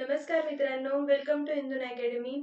नमस्कार मित्रांनो, welcome to हिंदून academy.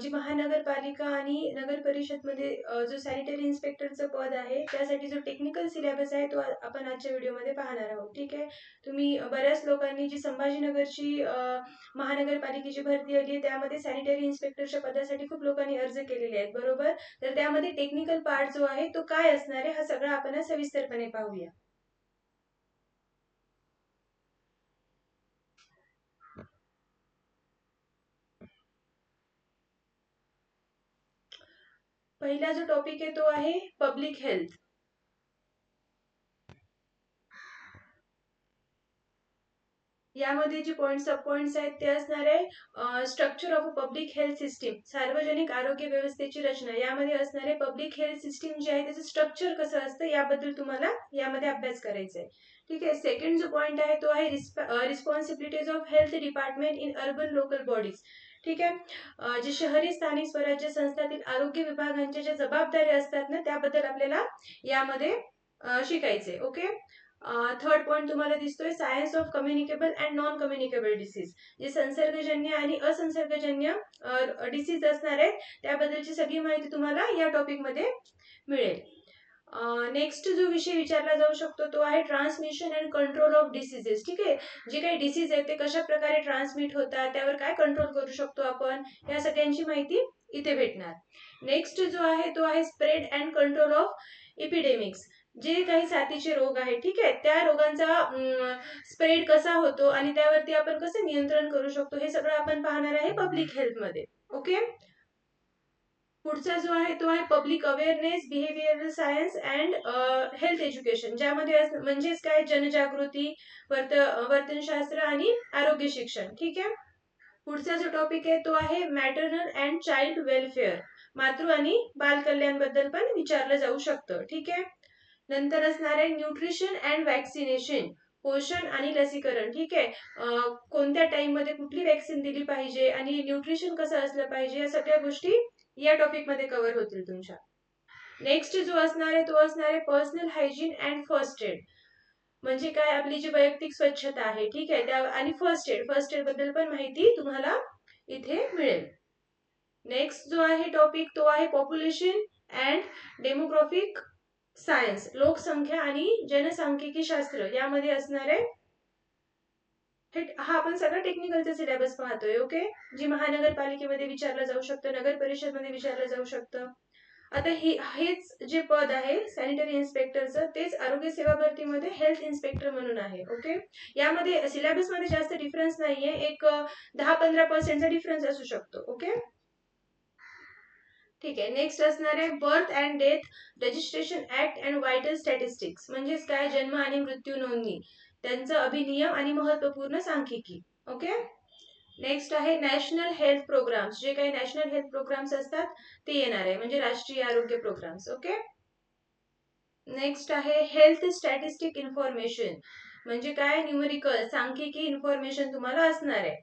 जी महानगरपालिका आणि नगर परिषदमध्ये जो सॅनिटरी इन्स्पेक्टरचं पद आहे, त्यासाठी जो टेक्निकल सिलेबस आहे तो आपण आजच्या व्हिडिओमध्ये पाहणार आहोत. ठीक आहे. तुम्ही बऱ्याच लोकांनी जी संभाजीनगरची महानगरपालिकेची भरती आली आहे, त्यामध्ये सॅनिटरी इन्स्पेक्टरच्या पदासाठी खूप लोकांनी अर्ज केलेले आहेत, बरोबर? तर त्यामध्ये टेक्निकल पार्ट जो आहे तो काय असणार आहे, हा सगळा आपण सविस्तरपणे पाहूया. पहिला जो टॉपिक आहे तो आहे पब्लिक हेल्थ. यामध्ये जे सब पॉइंट्स आहेत ते असणार आहे structure of a public health system, सार्वजनिक आरोग्य व्यवस्थेची रचना. यामध्ये असणारे पब्लिक हेल्थ सिस्टीम जे आहे त्याचं स्ट्रक्चर कसं असतं याबद्दल तुम्हाला यामध्ये अभ्यास करायचा आहे. ठीक आहे. सेकंड जो पॉइंट आहे तो आहे responsibilities of health department in urban local bodies. ठीक आहे. जे शहरी स्थानिक स्वराज्य संस्थातील आरोग्य विभागांच्या ज्या जबाबदाऱ्या असतात ना त्याबद्दल आपल्याला यामध्ये शिकायचे. ओके. थर्ड पॉइंट तुम्हाला दिसतोय science of communicable and non communicable disease. जे संसर्गजन्य आणि असंसर्गजन्य डिसीज असणार आहेत त्याबद्दलची सगळी माहिती तुम्हाला या टॉपिक मध्ये मिळेल. नेक्स्ट जो विषय विचारला जाऊ शकतो तो आहे transmission and control of diseases. ठीक आहे. जे काही डिसीज आहेत ते कशा प्रकारे ट्रान्समिट होतात, त्यावर काय कंट्रोल करू शकतो आपण, या सगळ्यांची माहिती इथे भेटणार. नेक्स्ट जो आहे तो आहे spread and control of epidemics. जे काही साथीचे रोग आहेत, ठीक आहे, त्या रोगांचा स्प्रेड कसा होतो आणि त्यावरती आपण कसं नियंत्रण करू शकतो हे सगळं आपण पाहणार आहे पब्लिक हेल्थ मध्ये. ओके. पुढचा जो आहे तो आहे public awareness, behavioural science and health education. ज्यामध्ये म्हणजेच काय जनजागृती, वर्तनशास्त्र आणि आरोग्य शिक्षण. ठीक आहे. पुढचा जो टॉपिक आहे तो आहे मॅटर्नल अँड चाइल्ड वेलफेअर. मातृ आणि बाल कल्याण बद्दल पण विचारलं जाऊ शकतं. ठीक आहे. नंतर असणार आहे न्यूट्रिशन अँड वॅक्सिनेशन, पोषण आणि लसीकरण. ठीक आहे. कोणत्या टाइम मध्ये कुठली वॅक्सिन दिली पाहिजे आणि न्यूट्रिशन कसं असलं पाहिजे, या सगळ्या गोष्टी या टॉपिक मध्ये कव्हर होतील तुमच्या. नेक्स्ट जो असणार आहे तो असणार आहे personal hygiene and first aid. म्हणजे काय, आपली जी वैयक्तिक स्वच्छता आहे, ठीक आहे, त्या आणि फर्स्ट एड बद्दल पण माहिती तुम्हाला इथे मिळेल. नेक्स्ट जो आहे टॉपिक तो आहे पॉप्युलेशन अँड डेमोग्राफिक सायन्स, लोकसंख्या आणि जनसांख्यिकी शास्त्र. यामध्ये असणार आहे हा आपण सगळं टेक्निकलचा सिलेबस पाहतोय. ओके. जी महानगरपालिकेमध्ये विचारलं जाऊ शकतं, नगर परिषद मध्ये विचारलं जाऊ शकतं. आता हेच जे पद आहे सॅनिटरी इन्स्पेक्टरचं तेच आरोग्य सेवा भरतीमध्ये हेल्थ इन्स्पेक्टर म्हणून आहे. ओके. यामध्ये सिलेबस मध्ये जास्त डिफरन्स नाहीये, एक 10-15% डिफरन्स असू शकतो. ओके. ठीक आहे. नेक्स्ट असणार आहे birth and death registration act and vital statistics. म्हणजेच काय, जन्म आणि मृत्यू नोंदणी, त्यांचं अभिनियम आणि महत्वपूर्ण सांख्यिकी. ओके. नेक्स्ट आहे नॅशनल हेल्थ प्रोग्राम्स. जे काही नॅशनल हेल्थ प्रोग्राम्स असतात ते येणार आहे, म्हणजे राष्ट्रीय आरोग्य प्रोग्राम्स. ओके. नेक्स्ट आहे हेल्थ स्टॅटिस्टिक इन्फॉर्मेशन. म्हणजे काय, न्यूमेरिकल सांख्यिकी इन्फॉर्मेशन तुम्हाला असणार आहे.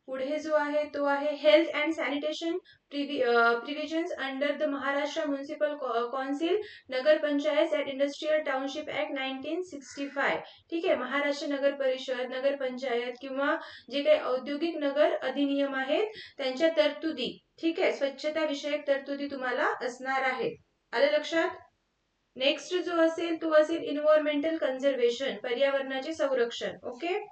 पुढे जो आहे तो आहे health and sanitation provisions under the Maharashtra municipal council Nagar Panchayat and industrial township act 1965. ठीक आहे. महाराष्ट्र नगर परिषद, नगर पंचायत किंवा जे काही औद्योगिक नगर अधिनियम आहेत त्यांच्या तरतुदी, ठीक आहे, स्वच्छता विषयक तरतुदी तुम्हाला असणार आहे. आलं लक्षात? नेक्स्ट जो असेल तो असेल इन्व्हायरमेंटल कन्झर्वेशन, पर्यावरणाचे संरक्षण. ओके.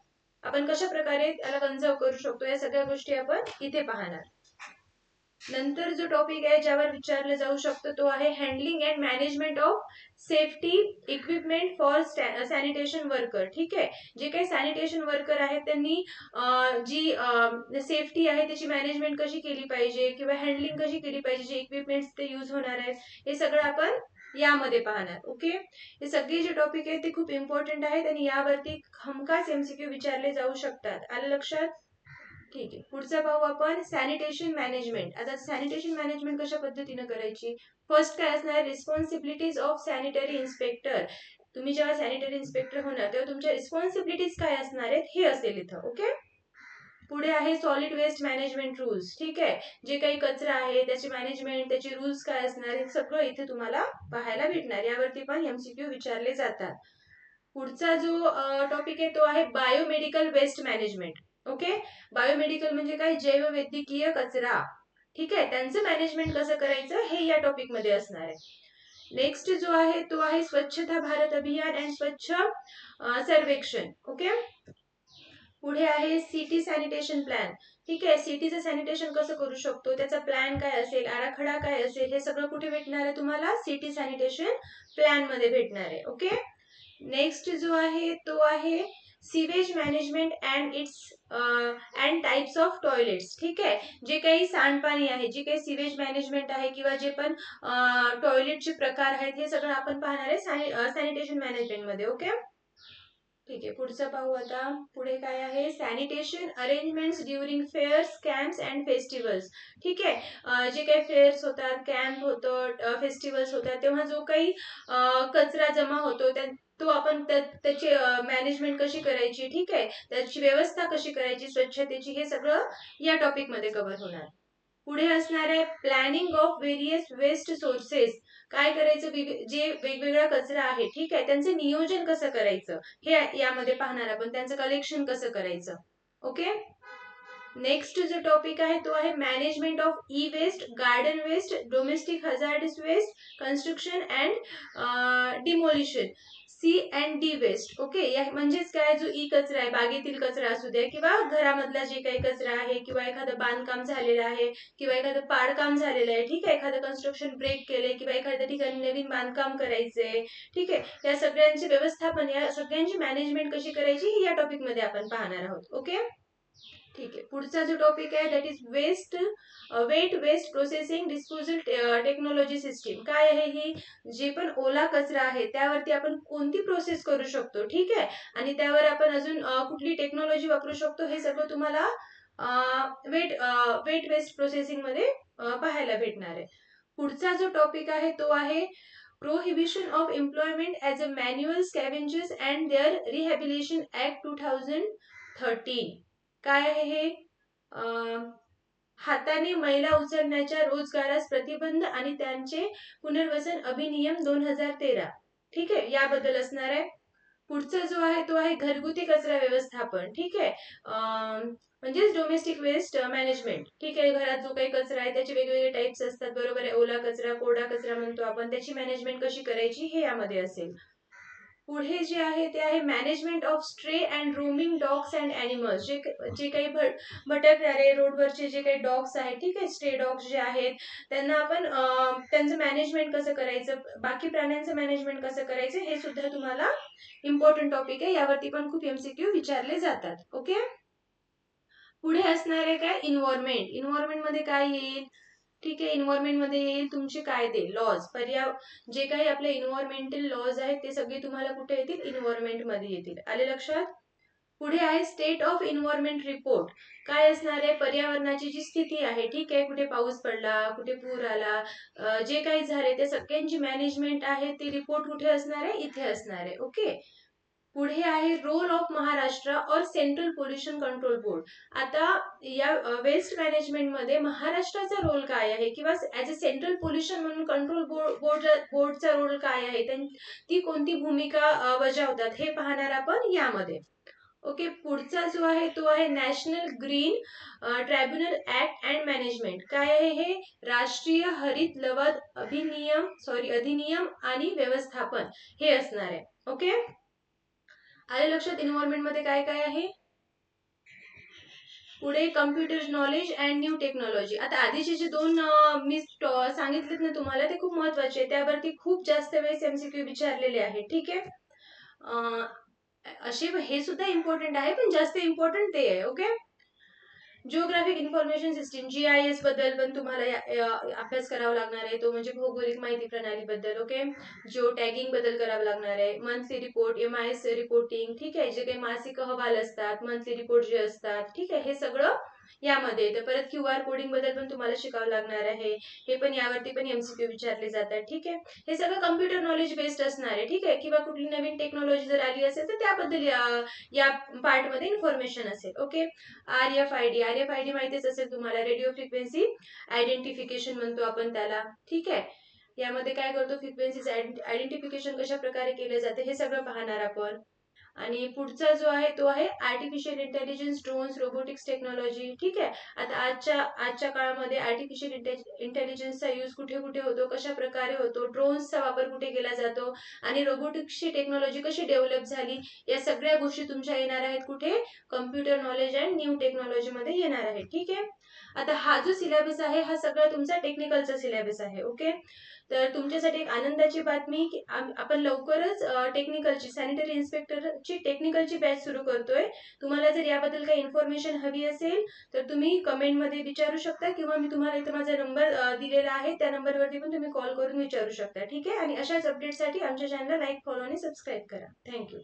आपण कशा प्रकारे त्याला कन्झर्व करू शकतो या सगळ्या गोष्टी आपण इथे पाहणार. नंतर जो टॉपिक आहे ज्यावर विचारलं जाऊ शकतो तो आहे handling and management of safety equipment for sanitation worker. ठीक आहे. जे काही सॅनिटेशन वर्कर आहेत त्यांनी जी सेफ्टी आहे त्याची मॅनेजमेंट कशी केली पाहिजे किंवा हँडलिंग कशी केली पाहिजे, जे इक्विपमेंट्स ते यूज होणार आहेत हे सगळं आपण यामध्ये पाहणार. ओके. हे सगळे जे टॉपिक आहेत ते खूप इम्पॉर्टंट आहेत आणि यावरती हमखास एमसीक्यू विचारले जाऊ शकतात. आलं लक्षात? ठीक आहे. पुढचा पाहू आपण सॅनिटेशन मॅनेजमेंट. आता सॅनिटेशन मॅनेजमेंट कशा पद्धतीने करायची. फर्स्ट काय असणार, रिस्पॉन्सिबिलिटीज ऑफ सॅनिटरी इन्स्पेक्टर. तुम्ही जेव्हा सॅनिटरी इन्स्पेक्टर होणार तेव्हा तुमच्या रिस्पॉन्सिबिलिटीज काय असणार आहेत हे असेल इथं. ओके. पुढे आहे सॉलिड वेस्ट मॅनेजमेंट रूल्स. ठीक आहे. जे काही कचरा आहे त्याची मॅनेजमेंट, त्याचे रूल्स काय असणार हे सगळं इथे तुम्हाला पाहायला भेटणार. यावरती पण एमसीक्यू विचारले जातात. पुढचा जो टॉपिक आहे तो आहे biomedical waste management. Okay. Biomedical म्हणजे काय, जैववैद्यकीय कचरा. ठीक आहे, त्यांचं मॅनेजमेंट कसं करायचं हे या टॉपिक मध्ये असणार आहे. नेक्स्ट जो आहे तो आहे स्वच्छता भारत अभियान अँड स्वच्छ सर्वेक्षण. ओके. पुढे आहे सिटी सॅनिटेशन प्लॅन. ठीक आहे, सिटीचं सॅनिटेशन कसं करू शकतो, त्याचा प्लॅन काय असेल, आराखडा काय असेल, हे सगळं कुठे भेटणार आहे तुम्हाला, सिटी सॅनिटेशन प्लॅन मध्ये भेटणार आहे. ओके. नेक्स्ट जो आहे तो आहे sewage management and it's and types of toilets. ठीक आहे, जे काही सांडपाणी आहे, जे काही सिवेज मॅनेजमेंट आहे किंवा जे पण टॉयलेटचे प्रकार आहेत, हे सगळं आपण पाहणार आहे सॅनिटेशन मॅनेजमेंट मध्ये. ओके. ठीक आहे, पुढचं पाहू आता. पुढे काय आहे, sanitation arrangements during fares, camps and festivals. ठीक आहे, जे काही फेअर्स होतात, कॅम्प होतं, फेस्टिवल्स होतात, तेव्हा जो काही कचरा जमा होतो तो आपण त्याची मॅनेजमेंट कशी करायची, ठीक आहे, त्याची व्यवस्था कशी करायची, स्वच्छतेची, हे सगळं या टॉपिक मध्ये कव्हर होणार. पुढे असणार आहे planning of various waste sources. काय करायचं, जे वेगवेगळा कचरा आहे, ठीक आहे, त्यांचं नियोजन कसं करायचं हे यामध्ये पाहणार आपण, त्यांचं कलेक्शन कसं करायचं. ओके. नेक्स्ट जो टॉपिक आहे तो आहे management of E waste, garden waste, domestic hazardous waste, construction and demolition, C&D waste. Okay, म्हणजेच काय, जो ई कचरा आहे, बागेतील कचरा असू द्या किंवा घरामधला जे काही कचरा आहे किंवा एखादं बांधकाम झालेलं आहे किंवा एखादं पाडकाम झालेलं आहे, ठीक आहे, एखादं कन्स्ट्रक्शन ब्रेक केले किंवा एखाद्या ठिकाणी नवीन बांधकाम करायचंय, ठीक आहे, या सगळ्यांचे व्यवस्थापन, या सगळ्यांची मॅनेजमेंट कशी करायची ही या टॉपिक मध्ये आपण पाहणार आहोत. ओके. ठीक आहे, पुढचा जो टॉपिक आहे that is wet waste processing disposal technology system. काय आहे ही, जे पण ओला कचरा आहे त्यावरती आपण कोणती प्रोसेस करू शकतो, ठीक आहे, आणि त्यावर आपण अजून कुठली टेक्नॉलॉजी वापरू शकतो, हे सगळं तुम्हाला वेट वेस्ट प्रोसेसिंग मध्ये पाहायला भेटणार आहे. पुढचा जो टॉपिक आहे तो आहे prohibition of employment as a manual scavengers and their rehabilitation act 2013. काय आहे हे, हाताने मैला उचलण्याच्या रोजगारास प्रतिबंध आणि त्यांचे पुनर्वसन अधिनियम 2013. ठीक आहे, याबद्दल असणार आहे. पुढचा जो आहे तो आहे घरगुती कचरा व्यवस्थापन. ठीक आहे, म्हणजेच डोमेस्टिक वेस्ट मॅनेजमेंट. ठीक आहे, घरात जो काही कचरा आहे त्याचे वेगवेगळे टाइप्स असतात, बरोबर आहे, ओला कचरा, कोरडा कचरा म्हणतो आपण, त्याची मॅनेजमेंट कशी करायची हे यामध्ये असेल. पुढे जे आहे ते आहे management of stray and roaming dogs and animals. जे काही भटकणारे रोडवरचे जे काही डॉग्स आहेत, ठीक आहे, स्ट्रे डॉग्स जे आहेत, त्यांना आपण त्यांचं मॅनेजमेंट कसं करायचं, बाकी प्राण्यांचं मॅनेजमेंट कसं करायचं, हे सुद्धा तुम्हाला इम्पॉर्टंट टॉपिक आहे, यावरती पण खूप MCQ विचारले जातात. ओके. पुढे असणार आहे काय, इन्व्हायरमेंट. इन्व्हायरमेंट मध्ये काय येईल, ठीक आहे, इन्व्हायरमेंट मध्ये येईल तुमचे कायदे, लॉज, जे काही आपले इन्व्हायरमेंटल लॉज आहेत ते सगळे तुम्हाला कुठे येतील, इन्व्हायरमेंट मध्ये येतील. आले लक्षात. पुढे आहे स्टेट ऑफ इन्व्हायरमेंट रिपोर्ट. काय असणार आहे, पर्यावरणाची जी स्थिती आहे, ठीक आहे, कुठे पाऊस पडला, कुठे पूर आला, जे काही झाले ते सगळ्यांची मॅनेजमेंट आहे, ते रिपोर्ट कुठे असणार आहे, इथे असणार आहे. ओके. पुढे आहे रोल ऑफ महाराष्ट्र और सेंट्रल पोल्युशन कंट्रोल बोर्ड. आता या वेस्ट मॅनेजमेंट मध्ये महाराष्ट्राचा रोल काय आहे किंवा ऍज अ सेंट्रल पोल्युशन म्हणून कंट्रोल बोर्डचा रोल काय आहे, ती कोणती भूमिका बजावतात हे पाहणार आपण यामध्ये. ओके. पुढचा जो आहे तो आहे national green tribunal act and management. काय आहे हे, राष्ट्रीय हरित लवाद अधिनियम आणि व्यवस्थापन हे असणार आहे. ओके. आले लक्षात इन्व्हायरमेंट मध्ये काय काय आहे. पुढे computer knowledge and new technology. आता आधीचे जे दोन मी सांगितलेत ना तुम्हाला, ते खूप महत्वाचे, त्यावरती खूप जास्त वेळेस MCQ विचारलेले आहेत. ठीक आहे, असे हे सुद्धा इम्पॉर्टंट आहे, पण जास्त इम्पॉर्टंट ते आहे. Okay. Geographic information system, GIS बद्दल पण तुम्हाला अभ्यास करावा लागणार आहे, तो म्हणजे भौगोलिक माहिती प्रणाली बद्दल. ओके. जिओ टॅगिंग बद्दल करावं लागणार आहे. मंथली रिपोर्ट, MIS रिपोर्टिंग, ठीक आहे, जे काही मासिक अहवाल असतात, मंथली रिपोर्ट जे असतात, ठीक आहे, हे सगळं यामध्ये येतं. परत QR कोडिंग बद्दल पण तुम्हाला शिकावं लागणार आहे, हे पण यावरती पण MCQ विचारले जातात. ठीक आहे, हे सगळं कम्प्युटर नॉलेज बेस्ड असणार आहे. ठीक आहे, किंवा कुठली नवीन टेक्नॉलॉजी जर आली असेल तर त्याबद्दल या पार्ट मध्ये इन्फॉर्मेशन असेल. ओके. RFID माहितीच असेल तुम्हाला, रेडिओ फ्रिक्वेन्सी आयडेंटिफिकेशन म्हणतो आपण त्याला. ठीक आहे, यामध्ये काय करतो, फ्रिक्वेन्सी आयडेंटिफिकेशन कशा प्रकारे केले जाते हे सगळं पाहणार आपण. आणि पुढचा जो आहे तो आहे artificial intelligence, drones, robotics technology. ठीक आहे. आता आजच्या काळामध्ये आर्टिफिशियल इंटेलिजन्सचा यूज कुठे कुठे होतो, कशा प्रकारे होतो, ड्रोन्सचा वापर कुठे केला जातो आणि रोबोटिक्सची टेक्नॉलॉजी कशी डेव्हलप झाली, या सगळ्या गोष्टी तुमच्या येणार आहेत कुठे, computer knowledge and new technology मध्ये येणार आहे. ठीक आहे. आता हा जो सिलेबस आहे हा सगळा तुमचा टेक्निकलचा सिलेबस आहे. ओके. तर तुमच्यासाठी एक आनंदाची बातमी की आपण लवकरच टेक्निकलची सॅनिटरी इन्स्पेक्टरची टेक्निकलची बॅच सुरू करतोय. तुम्हाला जर याबद्दल काही इन्फॉर्मेशन हवी असेल तर तुम्ही कमेंटमध्ये विचारू शकता किंवा मी तुम्हाला इथे माझा नंबर दिलेला आहे, त्या नंबरवरती पण तुम्ही कॉल करून विचारू शकता. ठीक आहे. आणि अशाच अपडेटसाठी आमच्या चॅनलला लाईक, फॉलो आणि सबस्क्राईब करा. थँक्यू.